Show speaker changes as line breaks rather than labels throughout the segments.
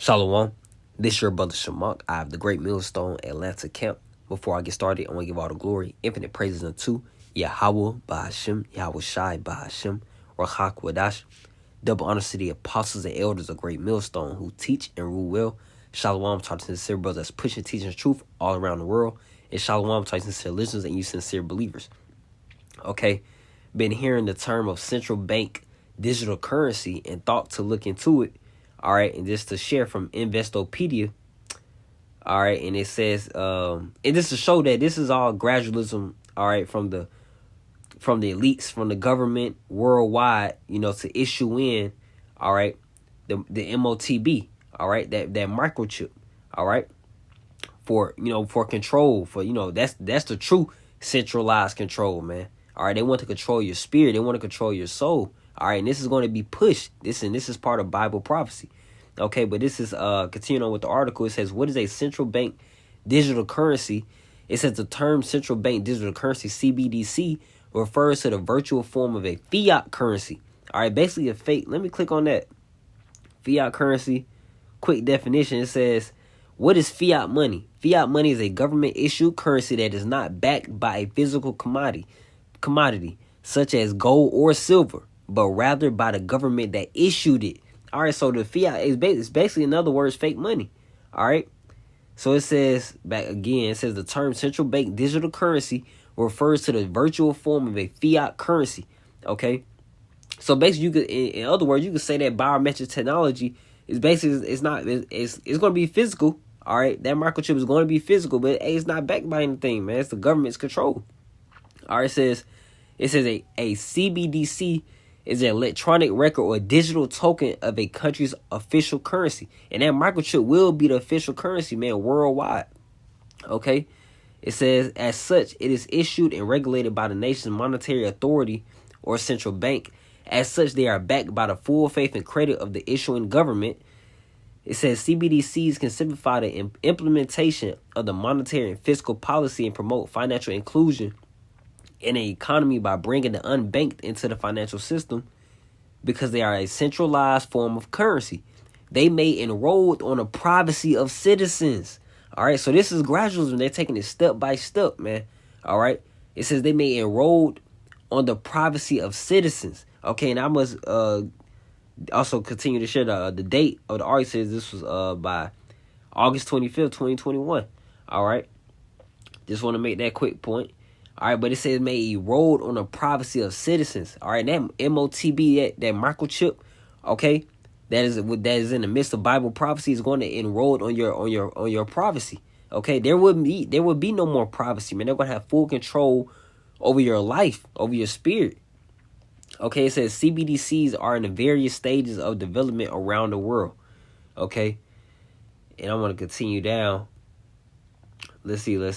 Shalom. This your brother Shamak. I have the Great Millstone Atlanta camp. Before I get started, I want to give all the glory, infinite praises unto Yahweh Ba'ashem, Yahweh Shai Ba'ashem, Rahak Wadash. Double honors to the apostles and elders of Great Millstone who teach and rule well. Shalom to our sincere brothers that's pushing, teaching truth all around the world. And shalom to our sincere listeners and you sincere believers. Okay, been hearing the term of central bank digital currency and thought to look into it. All right, and just to share from Investopedia. All right, and it says, and this to show that this is all gradualism. All right, from the elites, from the government worldwide, to issue in, all right, the MOTB, all right, that microchip, all right, for control, for that's the true centralized control, man. All right, they want to control your spirit, they want to control your soul. All right, and this is going to be pushed. This is part of Bible prophecy. Okay, but this is continuing on with the article. It says, what is a central bank digital currency? It says the term central bank digital currency, CBDC, refers to the virtual form of a fiat currency. All right, basically a fake. Let me click on that. Fiat currency, quick definition. It says, what is fiat money? Fiat money is a government issued currency that is not backed by a physical commodity, such as gold or silver, but rather by the government that issued it. All right, so the fiat is basically, in other words, fake money. All right, so it says, back again, it says the term central bank digital currency refers to the virtual form of a fiat currency. Okay, so basically, you could, in other words, you could say that biometric technology is basically, it's going to be physical. All right, that microchip is going to be physical, but it's not backed by anything, man. It's the government's control. All right, it says a CBDC is an electronic record or digital token of a country's official currency. And that microchip will be the official currency, man, worldwide. Okay? It says, as such, it is issued and regulated by the nation's monetary authority or central bank. As such, they are backed by the full faith and credit of the issuing government. It says CBDCs can simplify the implementation of the monetary and fiscal policy and promote financial inclusion in an economy by bringing the unbanked into the financial system because they are a centralized form of currency. They may enroll on the privacy of citizens. All right, so this is gradualism. They're taking it step by step, man. All right, it says they may enroll on the privacy of citizens. Okay, and I must also continue to share the date of the article. Says this was by August 25th, 2021. All right, just want to make that quick point. All right, but it says may erode on the privacy of citizens. All right, that MOTB, that microchip, okay, that is in the midst of Bible prophecy is going to enroll on your privacy. Okay, there would be no more privacy, man. They're going to have full control over your life, over your spirit. Okay, it says CBDCs are in the various stages of development around the world. Okay, and I'm going to continue down. Let's see. I'll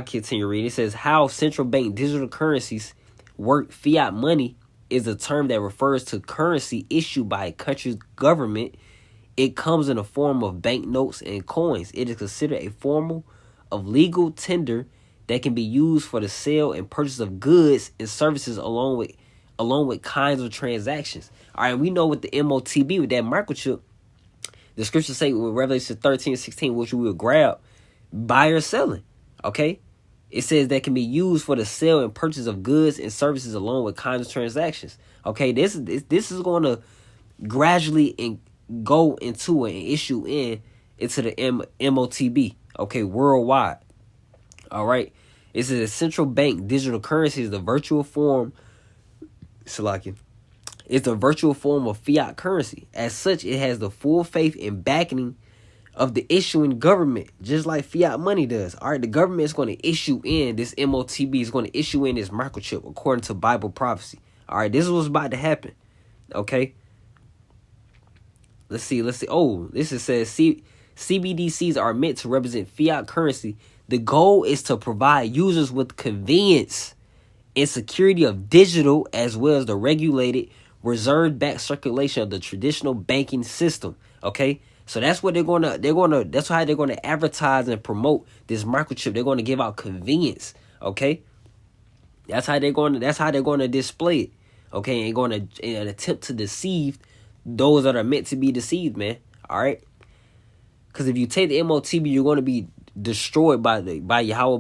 continue reading. It says how central bank digital currencies work. Fiat money is a term that refers to currency issued by a country's government. It comes in the form of banknotes and coins. It is considered a form of legal tender that can be used for the sale and purchase of goods and services along with kinds of transactions. All right, we know with the MOTB, with that microchip, the scriptures say with Revelation 13:16, which we will grab, buy or selling. Okay? It says that can be used for the sale and purchase of goods and services along with kinds of transactions. Okay, this is going to gradually go into and issue into the MOTB. Okay, worldwide. All right. It says a central bank digital currency is the virtual form. It's a virtual form of fiat currency. As such, it has the full faith and backing of the issuing government, just like fiat money does. All right, the government is going to issue in this MOTB, is going to issue in this microchip according to Bible prophecy. All right, this is what's about to happen. Okay, let's see. Oh, says CBDCs are meant to represent fiat currency. The goal is to provide users with convenience and security of digital as well as the regulated reserve-backed circulation of the traditional banking system. Okay, so that's what that's how they're gonna advertise and promote this microchip. They're gonna give out convenience. Okay, that's how they're gonna display it. Okay, and going to in an attempt to deceive those that are meant to be deceived, man. All right, because if you take the MOTB, you're going to be destroyed by Yahweh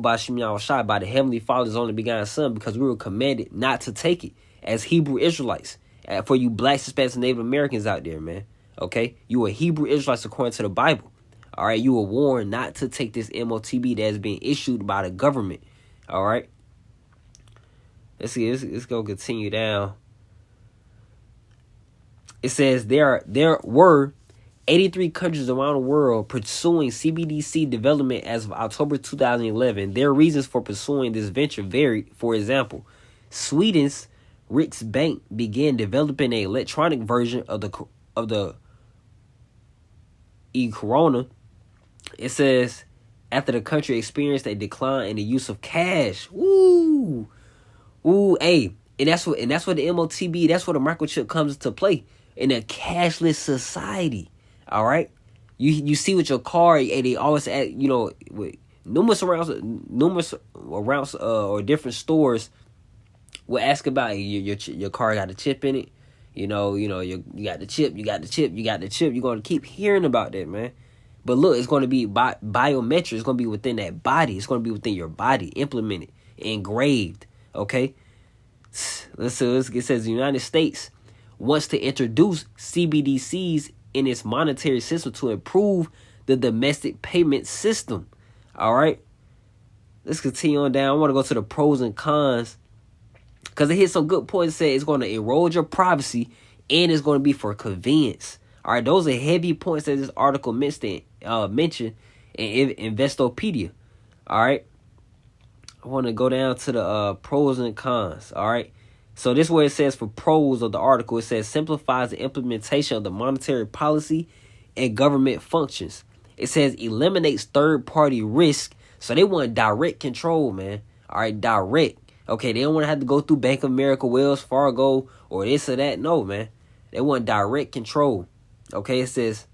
Bashim Yahushai, by the Heavenly Father's only begotten Son, because we were commanded not to take it as Hebrew Israelites. For you blacks, Hispanics, and Native Americans out there, man. Okay, you are Hebrew Israelites according to the Bible. All right, you were warned not to take this MOTB that has been issued by the government. All right, let's see. Let's go continue down. It says there were 83 countries around the world pursuing CBDC development as of October 2011. Their reasons for pursuing this venture varied. For example, Sweden's Riksbank began developing an electronic version of the e-corona. It says after the country experienced a decline in the use of cash. Ooh, hey, and that's what the MOTB, that's where the microchip comes into play in a cashless society. All right, you see with your car, and they always add, with numerous around or different stores will ask about your car got a chip in it. You got the chip, you got the chip, you got the chip. You're gonna keep hearing about that, man. But look, it's going to be biometric. It's going to be within that body. It's going to be within your body, implemented, engraved. Okay. It says the United States wants to introduce CBDCs in its monetary system to improve the domestic payment system. All right. Let's continue on down. I want to go to the pros and cons because it hit some good points. Say it's going to erode your privacy and it's going to be for convenience. All right, those are heavy points that this article mentioned in Investopedia. All right, I want to go down to the pros and cons. All right, so this is where it says for pros of the article. It says simplifies the implementation of the monetary policy and government functions. It says eliminates third-party risk. So they want direct control, man. All right, direct. Okay, they don't want to have to go through Bank of America, Wells Fargo, or this or that. No, man. They want direct control. Okay, it says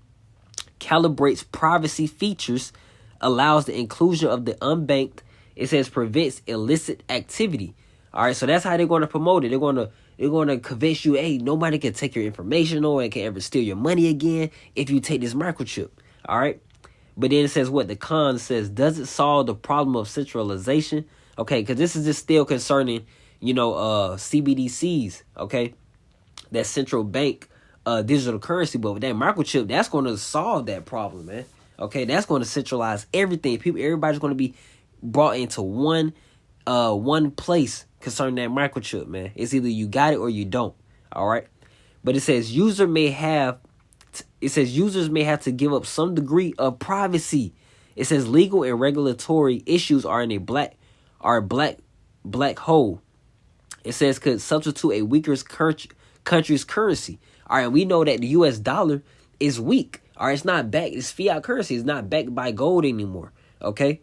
calibrates privacy features, allows the inclusion of the unbanked. It says prevents illicit activity. All right, so that's how they're going to promote it. They're going to convince you, hey, nobody can take your information, no one can ever steal your money again if you take this microchip. All right, but then it says what the con says. Does it solve the problem of centralization? Okay, because this is just still concerning, CBDCs. Okay, that central bank. Digital currency, but with that microchip, that's going to solve that problem, man. Okay, that's going to centralize everything. Everybody's going to be brought into one place concerning that microchip, man. It's either you got it or you don't. All right, but it says users may have to give up some degree of privacy. It says legal and regulatory issues are in a black hole. It says could substitute a weaker country's currency. All right, we know that the U.S. dollar is weak. All right, it's not backed. It's fiat currency. It's not backed by gold anymore. Okay.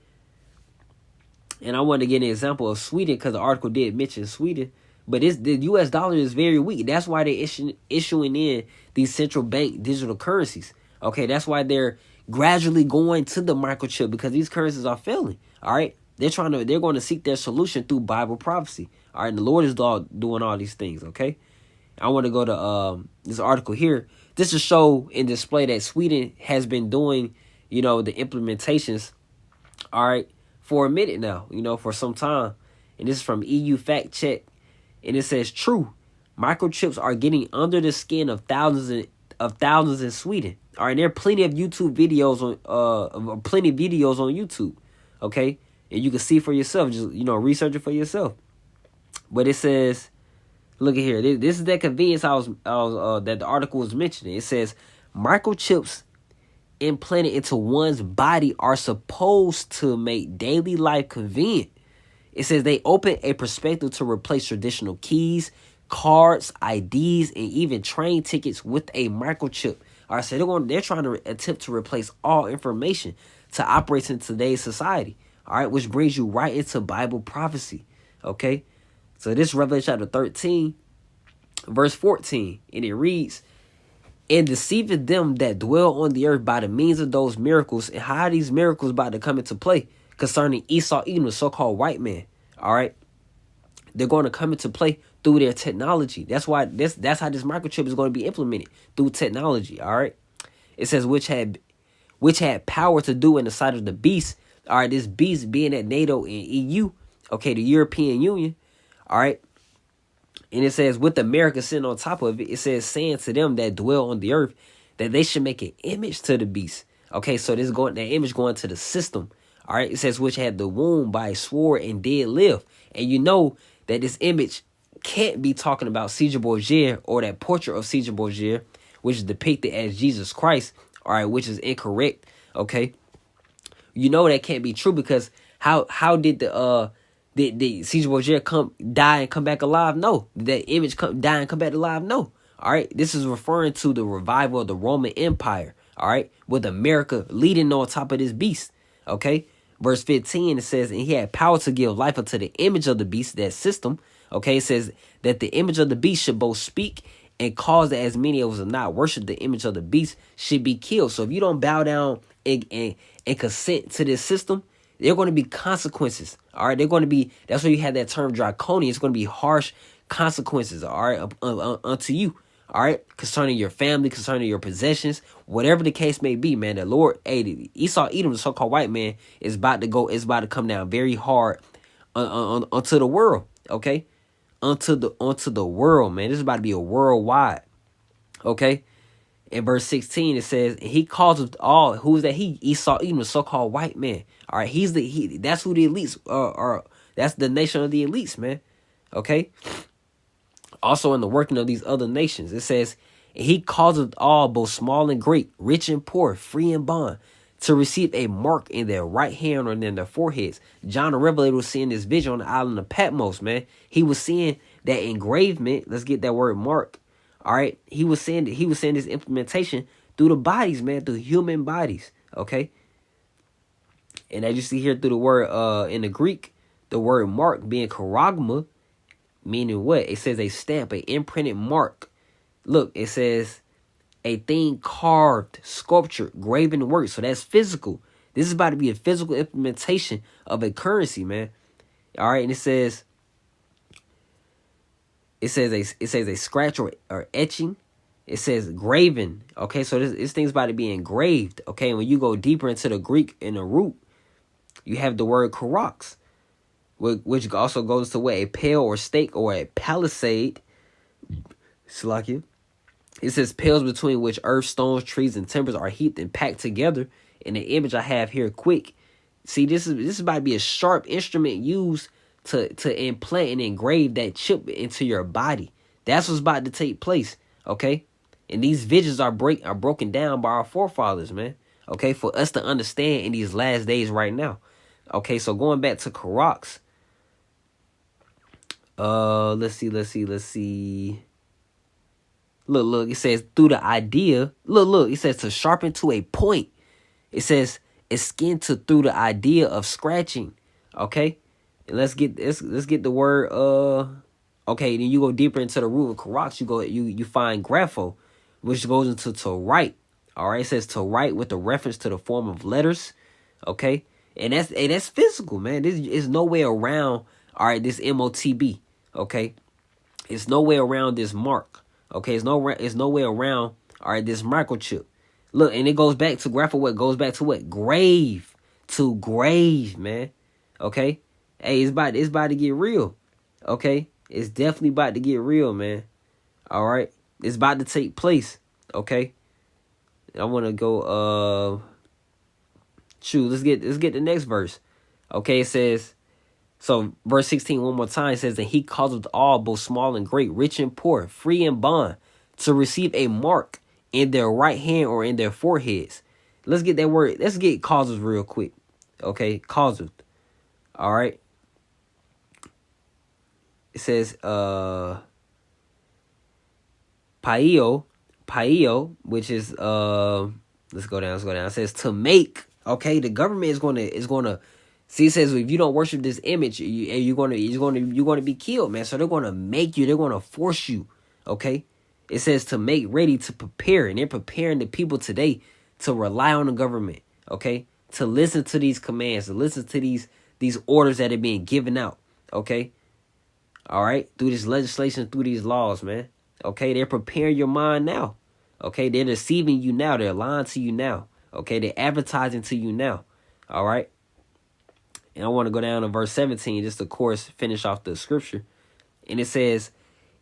And I want to get an example of Sweden because the article did mention Sweden. But the U.S. dollar is very weak. That's why they're issuing in these central bank digital currencies. Okay, that's why they're gradually going to the microchip because these currencies are failing. All right, they're going to seek their solution through Bible prophecy. All right, and the Lord is doing all these things. Okay. I want to go to this article here just to show and display that Sweden has been doing, the implementations, all right, for a minute now, for some time. And this is from EU Fact Check. And it says, true, microchips are getting under the skin of thousands in Sweden. All right, there are plenty of YouTube videos on YouTube, okay? And you can see for yourself, just, research it for yourself. But it says, look at here. This is that convenience that the article was mentioning. It says microchips implanted into one's body are supposed to make daily life convenient. It says they open a perspective to replace traditional keys, cards, IDs, and even train tickets with a microchip. All right, so they're trying to attempt to replace all information to operate in today's society. All right, which brings you right into Bible prophecy. Okay. So this is Revelation chapter 13, verse 14, and it reads, and deceiving them that dwell on the earth by the means of those miracles. And how are these miracles about to come into play concerning Esau, Edom, the so-called white man? All right, they're going to come into play through their technology. That's why that's how this microchip is going to be implemented, through technology. All right. It says which had power to do in the sight of the beast. All right, this beast being at NATO and EU, okay, the European Union. All right. And it says, with America sitting on top of it, it says, saying to them that dwell on the earth that they should make an image to the beast. Okay, so that image going to the system. All right, it says, which had the womb by a sword and did live. And you know that this image can't be talking about Caesar Borgia or that portrait of Caesar Borgia, which is depicted as Jesus Christ. All right, which is incorrect. Okay, you know that can't be true, because how did did Caesar Borgia die and come back alive? No. Did that image die and come back alive? No. All right. This is referring to the revival of the Roman Empire. All right. With America leading on top of this beast. Okay. Verse 15, it says, and he had power to give life unto the image of the beast, that system. Okay. It says that the image of the beast should both speak and cause that as many of us not worship the image of the beast should be killed. So if you don't bow down and consent to this system, there are going to be consequences. All right. They're going to be, that's why you have that term draconian. It's going to be harsh consequences. All right. Unto you. All right. Concerning your family, concerning your possessions, whatever the case may be, man. The Lord, Esau, Edom, the so-called white man, is about to come down very hard onto the world. Okay. Onto the world, man. This is about to be a worldwide. Okay. In verse 16, it says, and he calls us all, who is that? Esau, Edom, the so-called white man. All right, that's who the elites are. That's the nation of the elites, man. Okay. Also, in the working of these other nations, it says, and he causes all, both small and great, rich and poor, free and bond, to receive a mark in their right hand or in their foreheads. John the Revelator was seeing this vision on the island of Patmos, man. He was seeing that engravement. Let's get that word mark. All right. He was saying this implementation through the bodies, man, through human bodies. Okay. And as you see here through the word in the Greek, the word mark being charagma, meaning what? It says a stamp, an imprinted mark. Look, it says a thing carved, sculptured, graven work. So that's physical. This is about to be a physical implementation of a currency, man. All right. And it says a scratch or etching. It says graven. Okay, so this thing's about to be engraved. Okay, and when you go deeper into the Greek in the root, you have the word karox, which also goes to what? A pale or stake or a palisade. Slakia. It says pales between which earth, stones, trees, and timbers are heaped and packed together. In the image I have here, quick. See, this is about to be a sharp instrument used to implant and engrave that chip into your body. That's what's about to take place. Okay. And these visions are broken down by our forefathers, man. Okay. For us to understand in these last days right now. Okay. So going back to Karox. Let's see. Look. It says through the idea. Look. It says to sharpen to a point. It says it's skinned to through the idea of scratching. Okay. Let's get the word okay, then you go deeper into the root of karox, you find grapho, which goes into to write. All right, it says to write with a reference to the form of letters. Okay, and that's physical, man. This is no way around. All right, this MOTB. Okay, it's no way around this mark. Okay, it's no way around. All right, this microchip. Look, and it goes back to grapho. What goes back to what? Grave, man. Okay. Hey, it's about to get real. Okay? It's definitely about to get real, man. All right? It's about to take place. Okay? I want to go let's get the next verse. Okay, it says, so verse 16 one more time, it says that he causeth all, both small and great, rich and poor, free and bond, to receive a mark in their right hand or in their foreheads. Let's get that word. Let's get causes real quick. Okay? Causes. All right? It says paio, which is let's go down. It says to make. Okay, the government is gonna see. It says if you don't worship this image, you're gonna be killed, man. So they're gonna make you. They're gonna force you. Okay, it says to make ready, to prepare, and they're preparing the people today to rely on the government. Okay, to listen to these commands, to listen to these orders that are being given out. Okay. All right, through this legislation, through these laws, man. Okay, they're preparing your mind now. Okay, they're deceiving you now. They're lying to you now. Okay, they're advertising to you now. All right. And I want to go down to verse 17, just to, of course, finish off the scripture. And it says,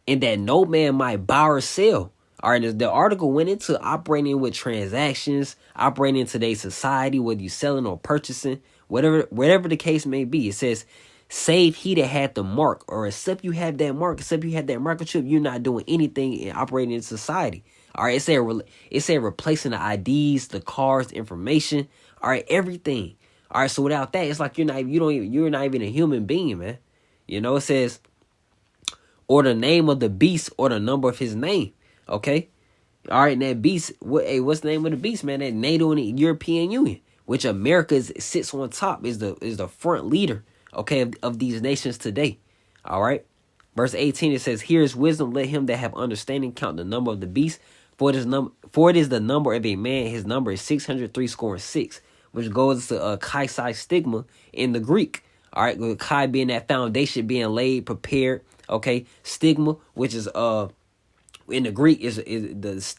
and that no man might buy or sell. All right, the article went into operating with transactions, operating in today's society, whether you're selling or purchasing, whatever the case may be. It says, save he that had the mark, or except you have that mark, except you had that microchip, you're not doing anything in operating in society. All right, it said replacing the IDs, the cars, the information, all right, everything. All right, so without that, it's like you're not even a human being, man. You know, it says, or the name of the beast, or the number of his name. Okay, all right, and that beast. What's the name of the beast, man? That NATO and the European Union, which America sits on top, is the front leader. Okay, of these nations today. All right, verse 18 it says, "Here is wisdom. Let him that have understanding count the number of the beast, for it is the number of a man. His number is 603 which goes to chi stigma in the Greek. All right, with chi being that foundation being laid, prepared. Okay, stigma, which is in the Greek is it's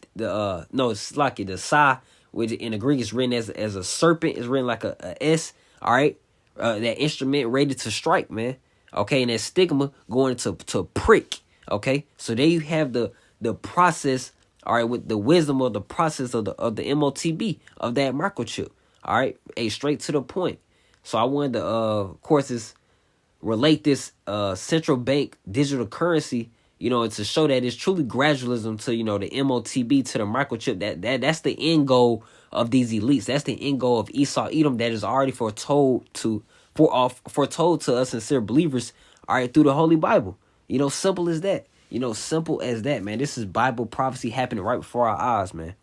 like the psi, which in the Greek is written as a serpent. It's written like a S. All right, that instrument ready to strike, man. Okay, and that stigma going to prick. Okay, so there you have the process. All right, with the wisdom of the process of the MOTB of that microchip. All right, straight to the point. So I wanted to of course relate this central bank digital currency, you know, to show that it's truly gradualism to, you know, the MOTB, to the microchip. That's the end goal of these elites. That's the end goal of Esau Edom, that is already foretold to us sincere believers, all right, through the Holy Bible. You know, simple as that. You know, simple as that, man. This is Bible prophecy happening right before our eyes, man.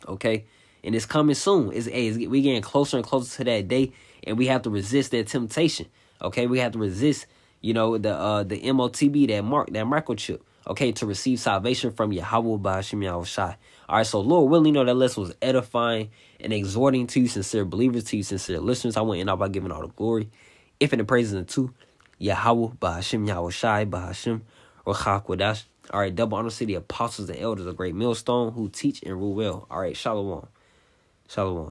Okay, and it's coming soon. We getting closer and closer to that day, and we have to resist that temptation. Okay, we have to resist, you know, the MOTB, that microchip. Okay, to receive salvation from Yahweh Ba'ashim Yahushai. All right, so Lord willing, you know, that lesson was edifying and exhorting to you, sincere believers, to you, sincere listeners. I want to end out by giving all the glory, if in the praises unto Yahweh Ba'ashim Yahushai Ba'ashim Rachak Wadash. All right, double honor to the apostles and elders of Great Millstone who teach and rule well. All right, shalom. Shalom.